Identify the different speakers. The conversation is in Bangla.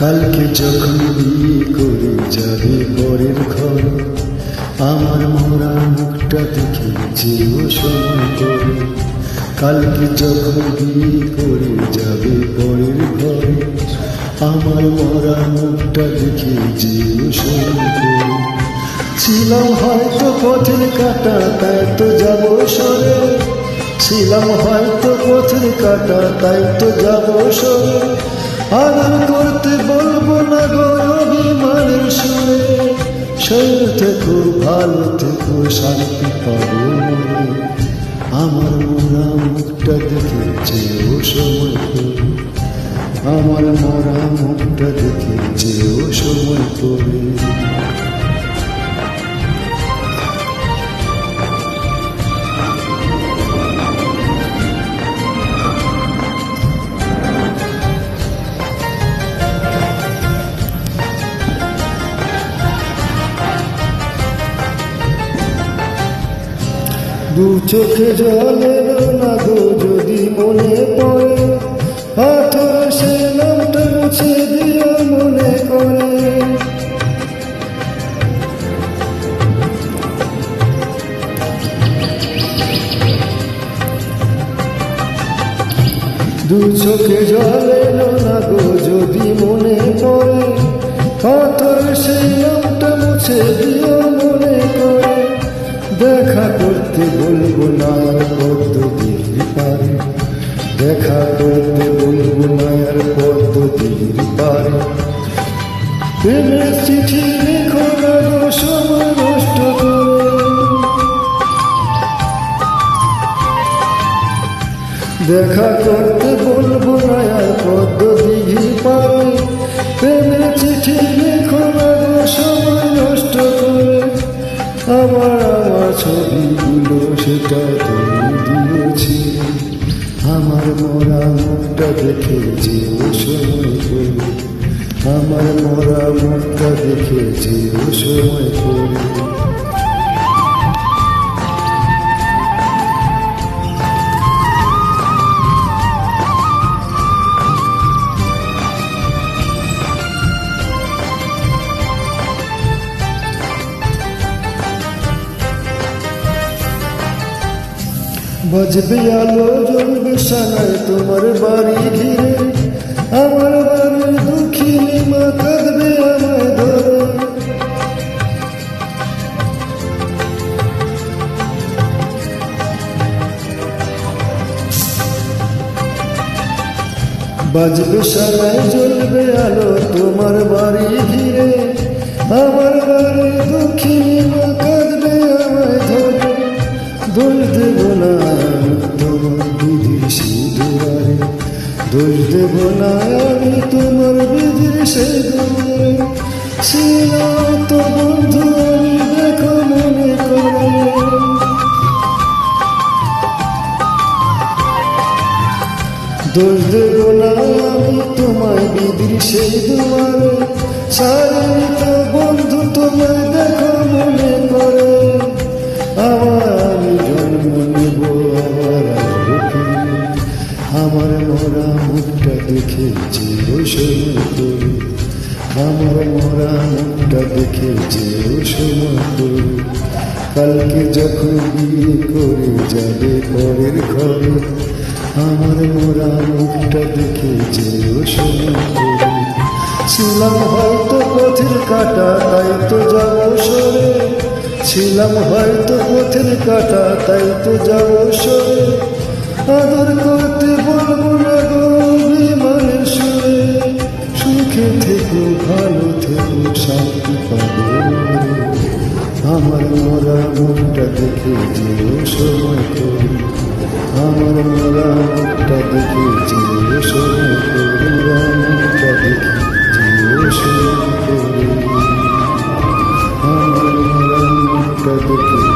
Speaker 1: কালকে যখন বিয়ে করে যাবে পরের ঘর, আমার মরা মুখটা দেখে যেও সময় করে। কালকে যখন বিয়ে করে যাবে পরের ঘর, আমার মরা মুখটা দেখে যেও সময় করে। ছিলাম হয়তো পথের কাটা, তাই তো যাব সরে। ছিলাম হয়তো পথের কাটা, তাই তো যাব সরে। আদর করতে বলবো না গো অভিমানের সুরে। শরীর থেকো, ভালো থেকো, শান্তি পাবো। আমার মরা মুখটা দেখে যেও সময় করে। আমার মরা মুখটা দেখে যেও সময় করে। দু চোখে জল এলো না গো যদি মনে পড়ে, পাথর সে নামটা মুছে দিও মনে করে। দু চোখে জল এলো না গো যদি মনে পড়ে, পাথর সে নামটা মুছে দিও মনে করে। দেখা করতে বলবো না আর পদ্ধতির পারে, দেখা করতে বলবো না আর পদ্ধতির পারে। প্রেমের চিঠি লিখো না গো সময় নষ্ট করে। দেখা করতে বলবো না আর পদ্ধতির পারে। প্রেমের চিঠি লিখো না গো সময় নষ্ট করে। আমার ছবিগুলো সেটা তুমি দিয়েছি, আমার মরা মুখটা দেখে যেও সময় করে। আমার মরা মুখটা দেখে যেও সময় করে। বাজবে আলো জ্বলবে সানায় তোমার বাড়ি ঘিরে, আমার বাড়ির দুঃখিনী মা কাঁদবে আমায় ধরে। বাজবে সানায় জ্বলবে আলো তোমার বাড়ি ঘিরে, আমার বাড়ির দুঃখিনী মা কাঁদবে আমায় ধরে। দোষ দেব না তোমার বিধির সেই দুয়ারে, দোষ দেব না আমি তোমার বিধির সেই দুয়ারে। ছিল তো বন্ধু আমি দেখো মনে করে। দোষ দেব না আমি তোমায় বিধির সেই দুয়ারে। সারি তো বন্ধু তোমায় দেখো মনে করে। আমি জন্ম নেব আবার আসবো ফিরে, আমার মরা মুখটা দেখে যেও সময় করে। আমার মরা মুখটা দেখে যেও সময় করে। কালকে যখন বিয়ে করে যাবে পরের ঘরে, আমার মরা মুখটা দেখে যেও সময় করে। ছিলাম হয়তো পথের কাটা, তাই তো যাব সরে। ছিলাম হয়তো পথের কাটা, তাই তো যাব সরে। আদর করতে বলবো না গো অভিমানের সুরে। সুখে থেকো, ভালো থেকো, শান্তি পাবো। আমার মরা মুখটা দেখে যেও সময় করে। আমার মরা মুখটা দেখে যেও সময় করে। মুখটা দেখে যেও সময় করে। আমার মরা মুখটা দেখে